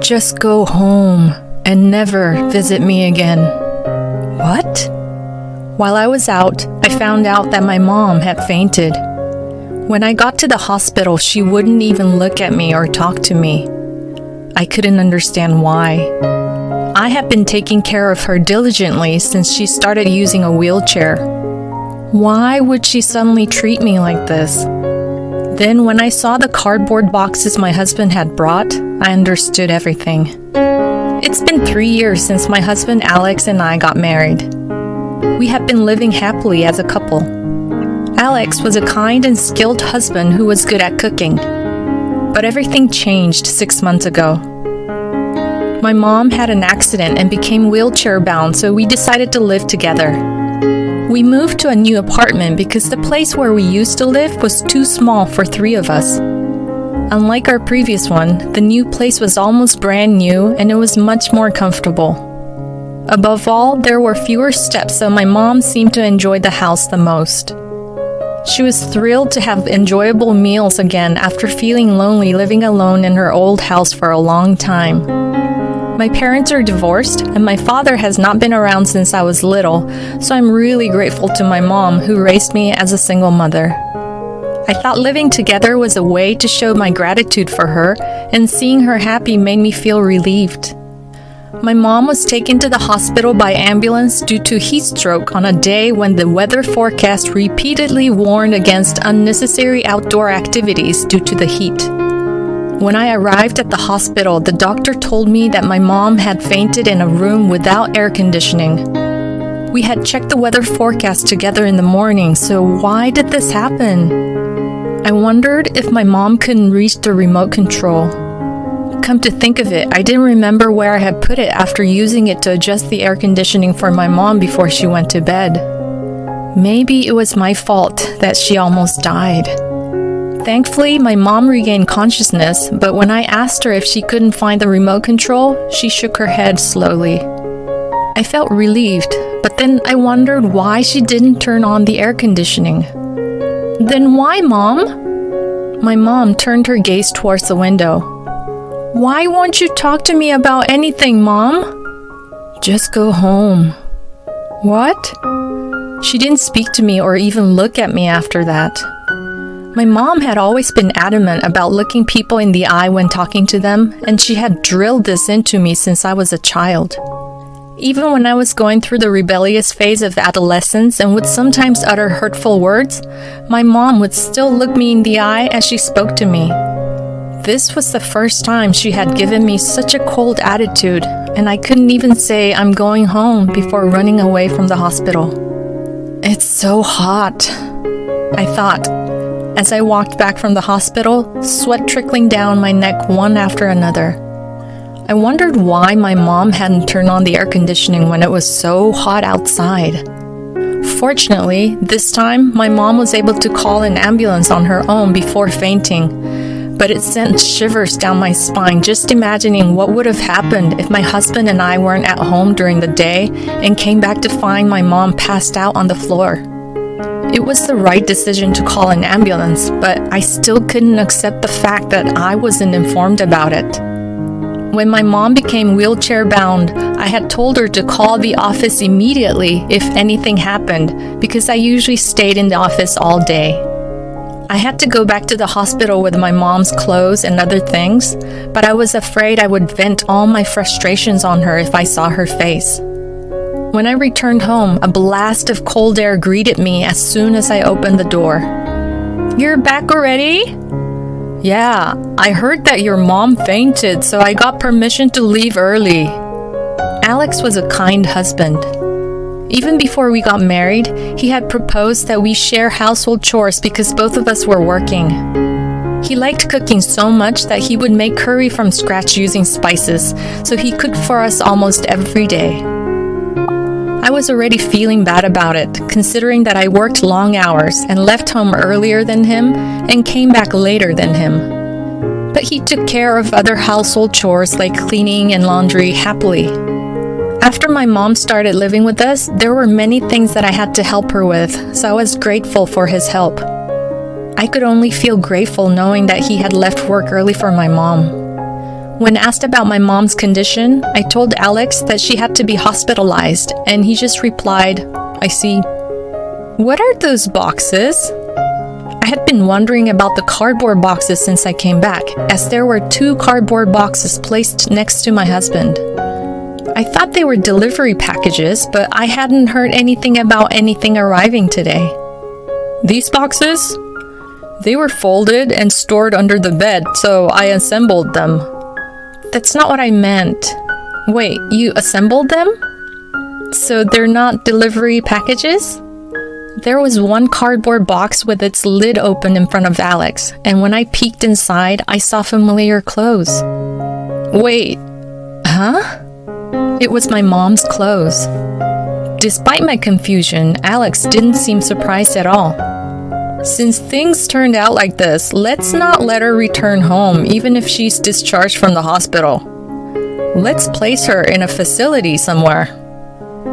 Just go home and never visit me again. What? While I was out, I found out that my mom had fainted. When I got to the hospital, she wouldn't even look at me or talk to me. I couldn't understand why. I had been taking care of her diligently since she started using a wheelchair. Why would she suddenly treat me like this? Then when I saw the cardboard boxes my husband had brought, I understood everything. It's been 3 years since my husband Alex and I got married. We have been living happily as a couple. Alex was a kind and skilled husband who was good at cooking. But everything changed 6 months ago. My mom had an accident and became wheelchair bound, so we decided to live together. We moved to a new apartment because the place where we used to live was too small for 3 of us. Unlike our previous one, the new place was almost brand new and it was much more comfortable. Above all, there were fewer steps, so my mom seemed to enjoy the house the most. She was thrilled to have enjoyable meals again after feeling lonely living alone in her old house for a long time. My parents are divorced, and my father has not been around since I was little, so I'm really grateful to my mom who raised me as a single mother. I thought living together was a way to show my gratitude for her, and seeing her happy made me feel relieved. My mom was taken to the hospital by ambulance due to heat stroke on a day when the weather forecast repeatedly warned against unnecessary outdoor activities due to the heat. When I arrived at the hospital, the doctor told me that my mom had fainted in a room without air conditioning. We had checked the weather forecast together in the morning, so why did this happen? I wondered if my mom couldn't reach the remote control. Come to think of it, I didn't remember where I had put it after using it to adjust the air conditioning for my mom before she went to bed. Maybe it was my fault that she almost died. Thankfully, my mom regained consciousness, but when I asked her if she couldn't find the remote control, she shook her head slowly. I felt relieved, but then I wondered why she didn't turn on the air conditioning. Then why, Mom? My mom turned her gaze towards the window. Why won't you talk to me about anything, Mom? Just go home. What? She didn't speak to me or even look at me after that. My mom had always been adamant about looking people in the eye when talking to them, and she had drilled this into me since I was a child. Even when I was going through the rebellious phase of adolescence and would sometimes utter hurtful words, my mom would still look me in the eye as she spoke to me. This was the first time she had given me such a cold attitude, and I couldn't even say I'm going home before running away from the hospital. It's so hot, I thought, as I walked back from the hospital, sweat trickling down my neck one after another. I wondered why my mom hadn't turned on the air conditioning when it was so hot outside. Fortunately, this time, my mom was able to call an ambulance on her own before fainting, but it sent shivers down my spine just imagining what would have happened if my husband and I weren't at home during the day and came back to find my mom passed out on the floor. It was the right decision to call an ambulance, but I still couldn't accept the fact that I wasn't informed about it. When my mom became wheelchair bound, I had told her to call the office immediately if anything happened because I usually stayed in the office all day. I had to go back to the hospital with my mom's clothes and other things, but I was afraid I would vent all my frustrations on her if I saw her face. When I returned home, a blast of cold air greeted me as soon as I opened the door. You're back already? Yeah, I heard that your mom fainted, so I got permission to leave early. Alex was a kind husband. Even before we got married, he had proposed that we share household chores because both of us were working. He liked cooking so much that he would make curry from scratch using spices, so he cooked for us almost every day. I was already feeling bad about it, considering that I worked long hours and left home earlier than him and came back later than him. But he took care of other household chores like cleaning and laundry happily. After my mom started living with us, there were many things that I had to help her with, so I was grateful for his help. I could only feel grateful knowing that he had left work early for my mom. When asked about my mom's condition, I told Alex that she had to be hospitalized, and he just replied, "I see." What are those boxes? I had been wondering about the cardboard boxes since I came back, as there were 2 cardboard boxes placed next to my husband. I thought they were delivery packages, but I hadn't heard anything about anything arriving today. These boxes? They were folded and stored under the bed, so I assembled them. That's not what I meant. Wait, you assembled them? So they're not delivery packages? There was one cardboard box with its lid open in front of Alex, and when I peeked inside, I saw familiar clothes. Wait, huh? It was my mom's clothes. Despite my confusion, Alex didn't seem surprised at all. Since things turned out like this, let's not let her return home even if she's discharged from the hospital. Let's place her in a facility somewhere.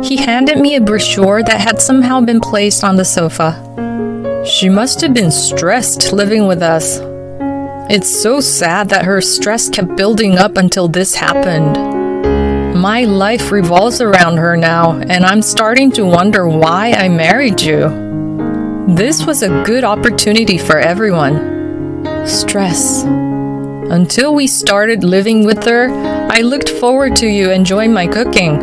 He handed me a brochure that had somehow been placed on the sofa. She must have been stressed living with us. It's so sad that her stress kept building up until this happened. My life revolves around her now, and I'm starting to wonder why I married you. This was a good opportunity for everyone. Stress. Until we started living with her, I looked forward to you enjoying my cooking.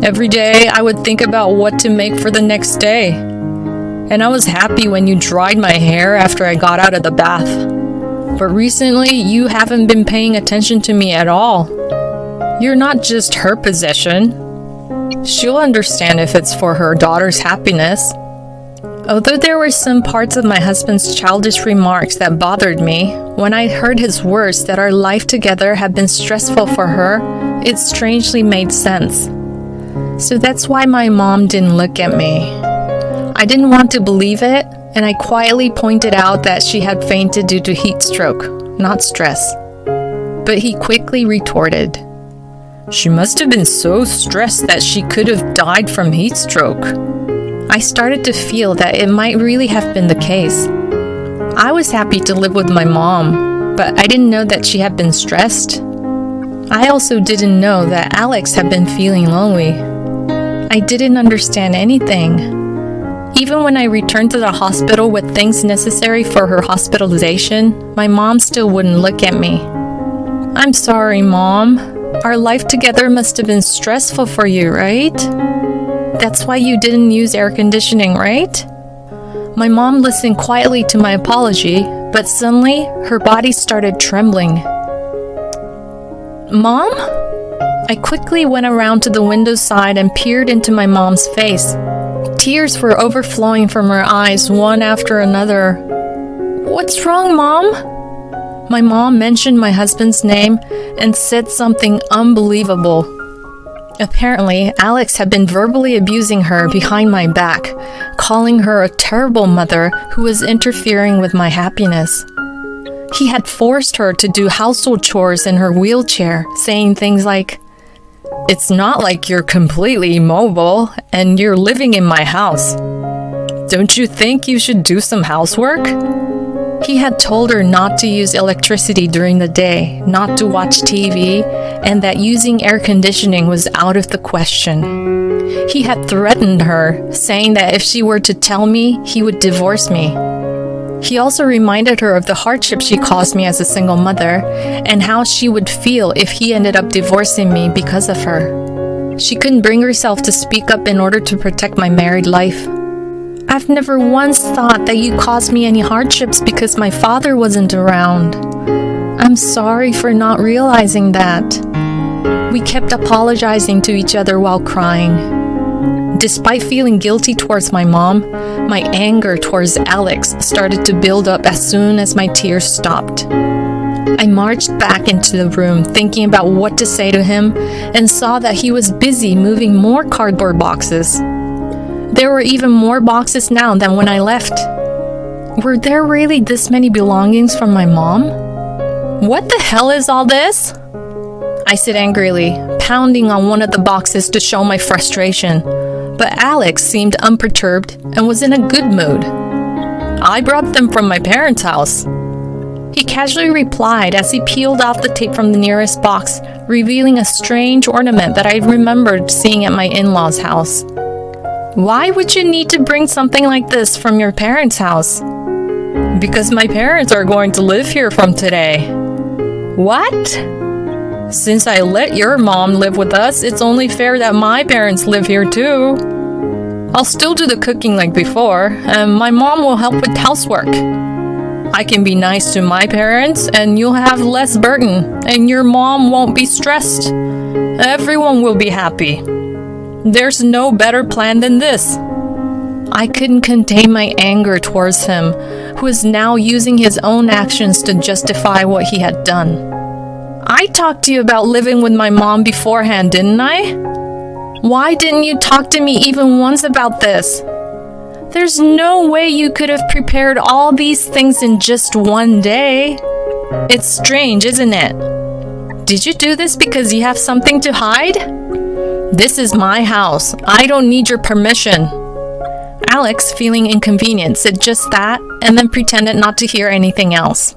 Every day, I would think about what to make for the next day. And I was happy when you dried my hair after I got out of the bath. But recently, you haven't been paying attention to me at all. You're not just her possession. She'll understand if it's for her daughter's happiness. Although there were some parts of my husband's childish remarks that bothered me, when I heard his words that our life together had been stressful for her, it strangely made sense. So that's why my mom didn't look at me. I didn't want to believe it, and I quietly pointed out that she had fainted due to heat stroke, not stress. But he quickly retorted, "She must have been so stressed that she could have died from heat stroke." I started to feel that it might really have been the case. I was happy to live with my mom, but I didn't know that she had been stressed. I also didn't know that Alex had been feeling lonely. I didn't understand anything. Even when I returned to the hospital with things necessary for her hospitalization, my mom still wouldn't look at me. "I'm sorry, Mom. Our life together must have been stressful for you, right? That's why you didn't use air conditioning, right?" My mom listened quietly to my apology, but suddenly her body started trembling. "Mom?" I quickly went around to the window side and peered into my mom's face. Tears were overflowing from her eyes, one after another. "What's wrong, Mom?" My mom mentioned my husband's name and said something unbelievable. Apparently, Alex had been verbally abusing her behind my back, calling her a terrible mother who was interfering with my happiness. He had forced her to do household chores in her wheelchair, saying things like, "It's not like you're completely immobile and you're living in my house. Don't you think you should do some housework?" He had told her not to use electricity during the day, not to watch TV, and that using air conditioning was out of the question. He had threatened her, saying that if she were to tell me, he would divorce me. He also reminded her of the hardship she caused me as a single mother, and how she would feel if he ended up divorcing me because of her. She couldn't bring herself to speak up in order to protect my married life. "I've never once thought that you caused me any hardships because my father wasn't around. I'm sorry for not realizing that." We kept apologizing to each other while crying. Despite feeling guilty towards my mom, my anger towards Alex started to build up as soon as my tears stopped. I marched back into the room thinking about what to say to him and saw that he was busy moving more cardboard boxes. There were even more boxes now than when I left. Were there really this many belongings from my mom? "What the hell is all this?" I said angrily, pounding on one of the boxes to show my frustration. But Alex seemed unperturbed and was in a good mood. "I brought them from my parents' house." He casually replied as he peeled off the tape from the nearest box, revealing a strange ornament that I remembered seeing at my in-laws' house. Why would you need to bring something like this from your parents' house? Because my parents are going to live here from today. What? Since I let your mom live with us, it's only fair that my parents live here too. I'll still do the cooking like before, and my mom will help with housework. I can be nice to my parents, and you'll have less burden, and your mom won't be stressed. Everyone will be happy. There's no better plan than this. I couldn't contain my anger towards him, who is now using his own actions to justify what he had done. I talked to you about living with my mom beforehand, didn't I? Why didn't you talk to me even once about this? There's no way you could have prepared all these things in just one day. It's strange, isn't it? Did you do this because you have something to hide? This is my house. I don't need your permission. Alex, feeling inconvenient, said just that and then pretended not to hear anything else.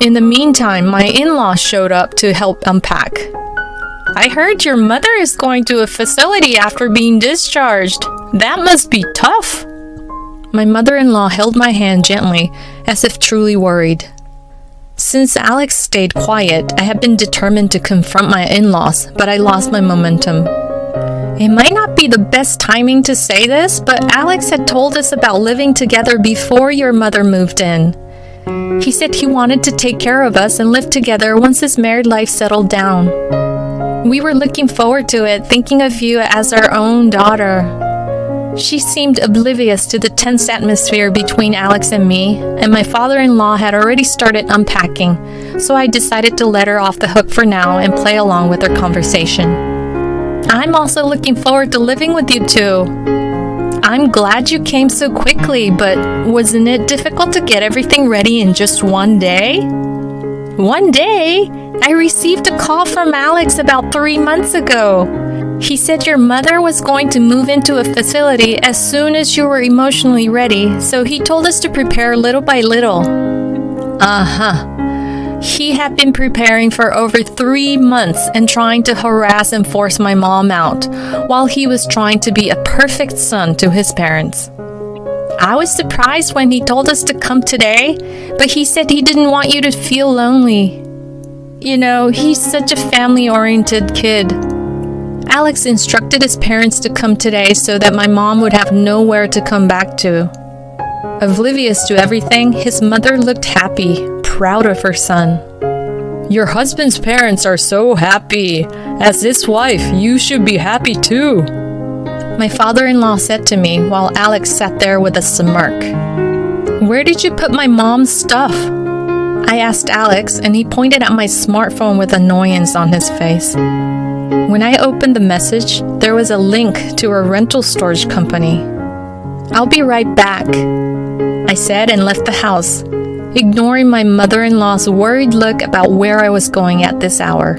In the meantime, my in-laws showed up to help unpack. I heard your mother is going to a facility after being discharged. That must be tough. My mother-in-law held my hand gently, as if truly worried. Since Alex stayed quiet, I had been determined to confront my in-laws, but I lost my momentum. It might not be the best timing to say this, but Alex had told us about living together before your mother moved in. He said he wanted to take care of us and live together once his married life settled down. We were looking forward to it, thinking of you as our own daughter. She seemed oblivious to the tense atmosphere between Alex and me, and my father-in-law had already started unpacking, so I decided to let her off the hook for now and play along with her conversation. I'm also looking forward to living with you two. I'm glad you came so quickly, but wasn't it difficult to get everything ready in just one day? One day? I received a call from Alex about 3 months ago. He said your mother was going to move into a facility as soon as you were emotionally ready, so he told us to prepare little by little. He had been preparing for over 3 months and trying to harass and force my mom out, while he was trying to be a perfect son to his parents. I was surprised when he told us to come today, but he said he didn't want you to feel lonely. You know, he's such a family-oriented kid. Alex instructed his parents to come today so that my mom would have nowhere to come back to. Oblivious to everything, his mother looked happy, proud of her son. Your husband's parents are so happy. As his wife, you should be happy too. My father-in-law said to me while Alex sat there with a smirk. Where did you put my mom's stuff? I asked Alex, and he pointed at my smartphone with annoyance on his face. When I opened the message, there was a link to a rental storage company. I'll be right back, I said and left the house, ignoring my mother-in-law's worried look about where I was going at this hour.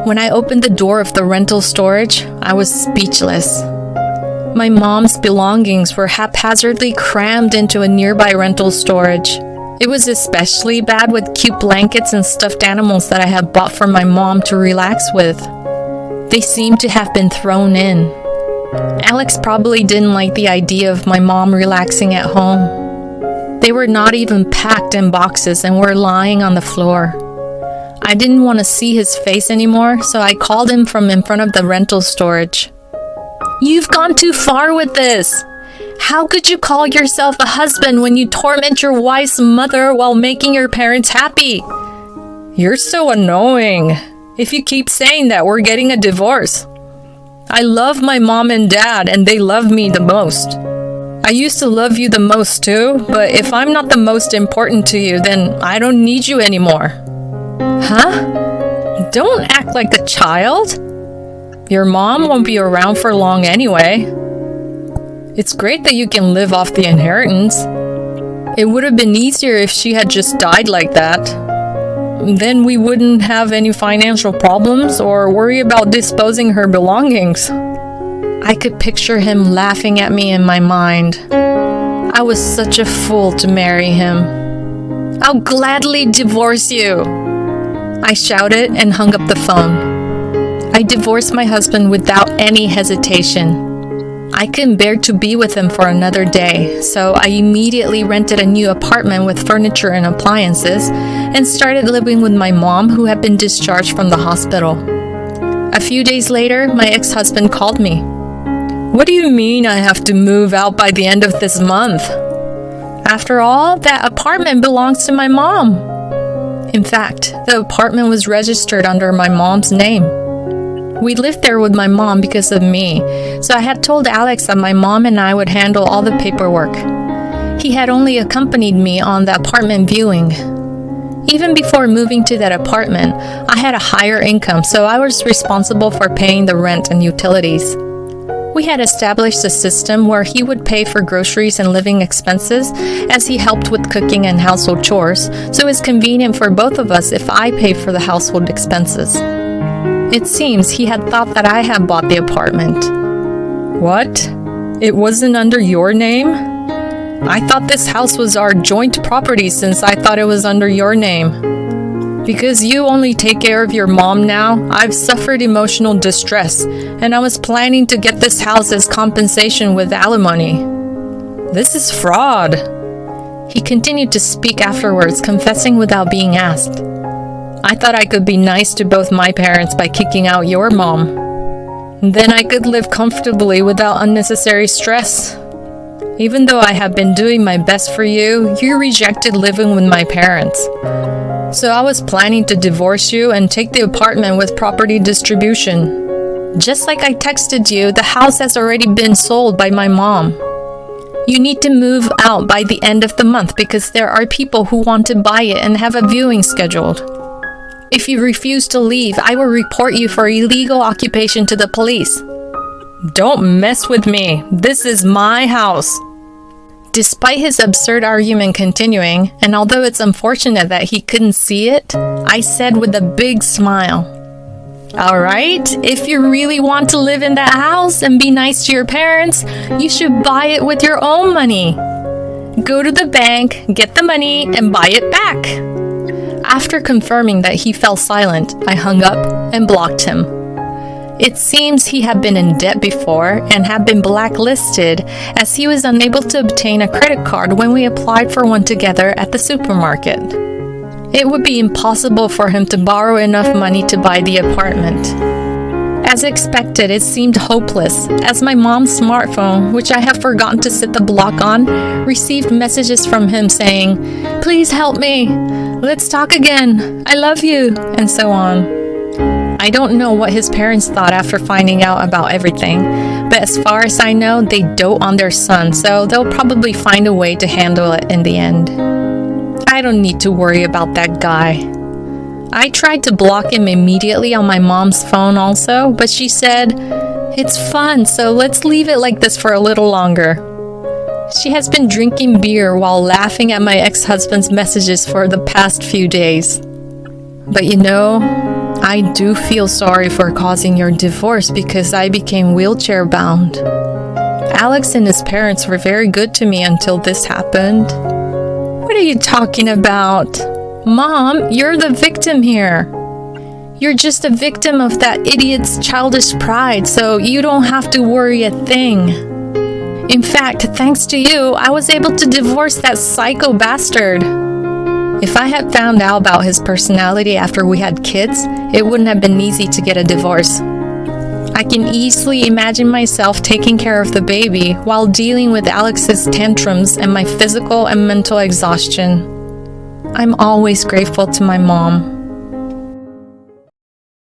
When I opened the door of the rental storage, I was speechless. My mom's belongings were haphazardly crammed into a nearby rental storage. It was especially bad with cute blankets and stuffed animals that I had bought for my mom to relax with. They seemed to have been thrown in. Alex probably didn't like the idea of my mom relaxing at home. They were not even packed in boxes and were lying on the floor. I didn't want to see his face anymore, so I called him from in front of the rental storage. You've gone too far with this. How could you call yourself a husband when you torment your wife's mother while making your parents happy? You're so annoying. If you keep saying that, we're getting a divorce. I love my mom and dad, and they love me the most. I used to love you the most too, but if I'm not the most important to you, then I don't need you anymore. Huh? Don't act like a child. Your mom won't be around for long anyway. It's great that you can live off the inheritance. It would have been easier if she had just died like that. Then we wouldn't have any financial problems or worry about disposing her belongings. I could picture him laughing at me in my mind. I was such a fool to marry him. I'll gladly divorce you, I shouted and hung up the phone. I divorced my husband without any hesitation. I couldn't bear to be with him for another day, so I immediately rented a new apartment with furniture and appliances and started living with my mom, who had been discharged from the hospital. A few days later, my ex-husband called me. "What do you mean I have to move out by the end of this month?" After all, that apartment belongs to my mom. In fact, the apartment was registered under my mom's name. We lived there with my mom because of me, so I had told Alex that my mom and I would handle all the paperwork. He had only accompanied me on the apartment viewing. Even before moving to that apartment, I had a higher income, so I was responsible for paying the rent and utilities. We had established a system where he would pay for groceries and living expenses as he helped with cooking and household chores, so it's convenient for both of us if I pay for the household expenses. It seems he had thought that I had bought the apartment. What? It wasn't under your name? I thought this house was our joint property since I thought it was under your name. Because you only take care of your mom now, I've suffered emotional distress, and I was planning to get this house as compensation with alimony. This is fraud. He continued to speak afterwards, confessing without being asked. I thought I could be nice to both my parents by kicking out your mom. Then I could live comfortably without unnecessary stress. Even though I have been doing my best for you, you rejected living with my parents. So I was planning to divorce you and take the apartment with property distribution. Just like I texted you, the house has already been sold by my mom. You need to move out by the end of the month because there are people who want to buy it and have a viewing scheduled. If you refuse to leave, I will report you for illegal occupation to the police. Don't mess with me. This is my house. Despite his absurd argument continuing, and although it's unfortunate that he couldn't see it, I said with a big smile, "All right, if you really want to live in that house and be nice to your parents, you should buy it with your own money. Go to the bank, get the money, and buy it back." After confirming that he fell silent, I hung up and blocked him. It seems he had been in debt before and had been blacklisted as he was unable to obtain a credit card when we applied for one together at the supermarket. It would be impossible for him to borrow enough money to buy the apartment. As expected, it seemed hopeless, as my mom's smartphone, which I have forgotten to set the block on, received messages from him saying, "Please help me. Let's talk again. I love you," and so on. I don't know what his parents thought after finding out about everything, but as far as I know, they dote on their son, so they'll probably find a way to handle it in the end. I don't need to worry about that guy. I tried to block him immediately on my mom's phone also, but she said, "It's fun, so let's leave it like this for a little longer." She has been drinking beer while laughing at my ex-husband's messages for the past few days. But you know, I do feel sorry for causing your divorce because I became wheelchair bound. Alex and his parents were very good to me until this happened. What are you talking about? Mom, you're the victim here. You're just a victim of that idiot's childish pride, so you don't have to worry a thing. In fact, thanks to you, I was able to divorce that psycho bastard. If I had found out about his personality after we had kids, it wouldn't have been easy to get a divorce. I can easily imagine myself taking care of the baby while dealing with Alex's tantrums and my physical and mental exhaustion. I'm always grateful to my mom.